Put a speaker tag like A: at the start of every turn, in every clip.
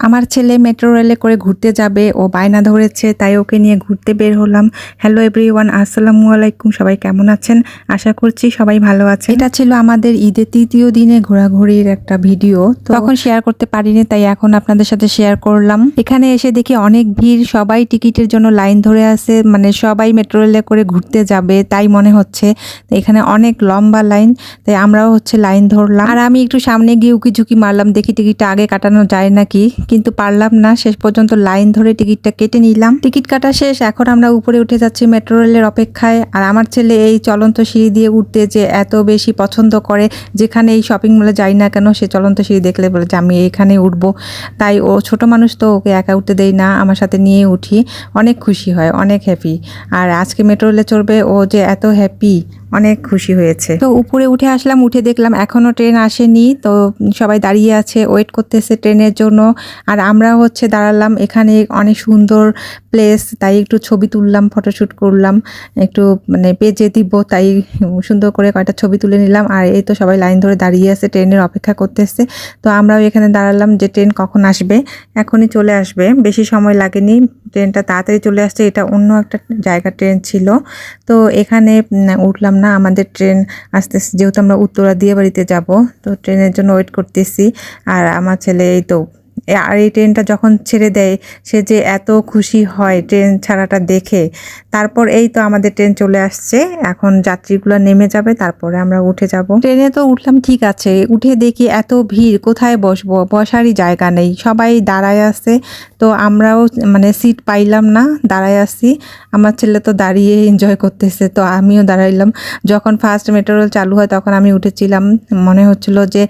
A: আমার ছেলে মেট্রো রেলে করে ঘুরতে যাবে, ও বায়না ধরেছে, তাই ওকে নিয়ে ঘুরতে বের হলাম। হ্যালো এভরিওয়ান, আসসালামু আলাইকুম। সবাই কেমন আছেন? আশা করছি সবাই ভালো আছেন। এটা ছিল আমাদের ঈদের তৃতীয় দিনে ঘোরাঘুরির একটা ভিডিও, তখন শেয়ার করতে পারিনি, তাই এখন আপনাদের সাথে শেয়ার করলাম। এখানে এসে দেখি অনেক ভিড়, সবাই টিকিটের জন্য লাইন ধরে আছে, মানে সবাই মেট্রো রেলে করে ঘুরতে যাবে তাই মনে হচ্ছে। এখানে অনেক লম্বা লাইন, তাই আমরাও লাইন ধরলাম। আর আমি একটু সামনে গিয়ে উকি ঝুঁকি মারলাম, দেখি টিকিটটা আগে কাটানো যায় নাকি, কিন্তু পারলাম না। শেষ পর্যন্ত লাইন ধরে টিকিটটা কেটে নিলাম। টিকিট কাটা শেষ, এখন আমরা উপরে উঠে যাচ্ছি মেট্রো রেলের অপেক্ষায়। আর আমার ছেলে এই চলন্ত সিঁড়ি দিয়ে উঠতে যে এত বেশি পছন্দ করে, যেখানে এই শপিং মলে যাই না কেন সে চলন্ত সিঁড়ি দেখলে বলে যে আমি এখানে উঠবো। তাই ও ছোট মানুষ তো, ওকে একা উঠতে দেই না, আমার সাথে নিয়ে উঠি। অনেক খুশি হয়, অনেক হ্যাপি। আর আজকে মেট্রো রেলে চড়বে, ও যে এত হ্যাপি, অনেক খুশি হয়েছে। তো উপরে উঠে আসলাম, উঠে দেখলাম এখনো ট্রেন আসেনি, তো সবাই দাঁড়িয়ে আছে, ওয়েট করতেছে ট্রেনের জন্য। আর আমরা দাঁড়ালাম, এখানে অনেক সুন্দর প্লেস, তাই একটু ছবি তুললাম, ফটোশ্যুট করলাম, একটু মানে পেজে দিব, তাই সুন্দর করে কয়েকটা ছবি তুলে নিলাম। আর এই তো সবাই লাইন ধরে দাঁড়িয়ে আছে, ট্রেনের অপেক্ষা করতেছে। তো আমরাও এখানে দাঁড়ালাম যে ট্রেন কখন আসবে। এখনই চলে আসবে, বেশি সময় লাগেনি, ট্রেনটা তাড়াতাড়ি চলে আসছে। এটা অন্য একটা জায়গা ট্রেন ছিল, তো এখানে উঠলাম না। আমাদের ট্রেন আসতেছে, যেহেতু আমরা উত্তরা দিয়াবাড়িতে যাব, তো ট্রেনের জন্য ওয়েট করতেছি। আর আমার ছেলে এই তো, আর এই ট্রেনটা যখন ছেড়ে দেয় সে যে এত খুশি হয় ট্রেন ছাড়াটা দেখে। তারপর এই তো আমাদের ট্রেন চলে আসছে, এখন যাত্রীগুলো নেমে যাবে, তারপরে আমরা উঠে যাব। ট্রেনে তো উঠলাম, ঠিক আছে, উঠে দেখি এত ভিড়, কোথায় বসবো, বসারই জায়গা নেই, সবাই দাঁড়ায় আছে। তো আমরাও মানে সিট পাইলাম না, দাঁড়ায় আছি। আমার ছেলে তো দাঁড়িয়ে এনজয় করতেছে, তো আমিও দাঁড়াইলাম। যখন ফার্স্ট মেট্রো রেল চালু হয় তখন আমি উঠেছিলাম, মনে হচ্ছিল যে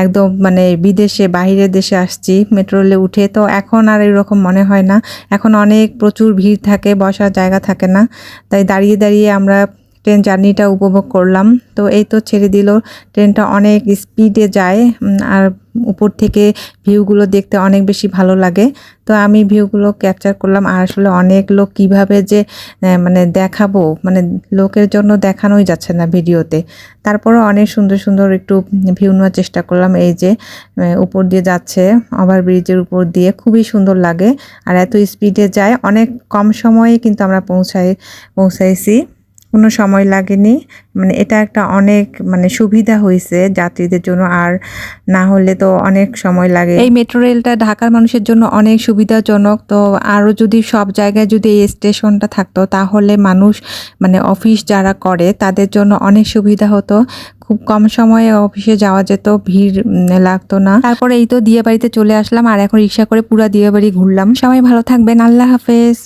A: একদম মানে বিদেশে, বাইরের দেশে আসছি মেট্রো রেলে উঠে। তো এখন আর এরকম মনে হয় না, এখন অনেক প্রচুর ভিড় থাকে, বসার জায়গা থাকে না, তাই দাঁড়িয়ে দাঁড়িয়ে আমরা ট্রেন জার্নিটা উপভোগ করলাম। তো এই তো ছেড়ে দিল, ট্রেনটা অনেক স্পিডে যায়। আর উপর থেকে ভিউগুলো দেখতে অনেক বেশি ভালো লাগে, তো আমি ভিউগুলো ক্যাপচার করলাম। আর আসলে অনেক লোক কিভাবে যে মানে দেখাবো, মানে লোকের জন্য দেখানোই যাচ্ছে না ভিডিওতে। তারপরও অনেক সুন্দর সুন্দর একটু ভিউ নেওয়ার চেষ্টা করলাম। এই যে উপর দিয়ে যাচ্ছে, ওভারব্রিজের উপর দিয়ে, খুবই সুন্দর লাগে। আর এত স্পিডে যায়, অনেক কম সময়ে কিন্তু আমরা পৌঁছাইছি, কোনো সময় লাগেনি। মানে এটা একটা অনেক মানে সুবিধা হয়েছে যাত্রীদের জন্য, আর না হলে তো অনেক সময় লাগে। এই মেট্রো রেলটা ঢাকার মানুষের জন্য অনেক সুবিধাজনক। তো আরও যদি সব জায়গায় যদি এই স্টেশনটা থাকতো, তাহলে মানুষ মানে অফিস যারা করে তাদের জন্য অনেক সুবিধা হতো, খুব কম সময়ে অফিসে যাওয়া যেত, ভিড় লাগতো না। তারপরে এই তো দিয়াবাড়িতে চলে আসলাম, আর এখন রিক্সা করে পুরা দিয়াবাড়ি ঘুরলাম। সবাই ভালো থাকবেন, আল্লাহ হাফেজ।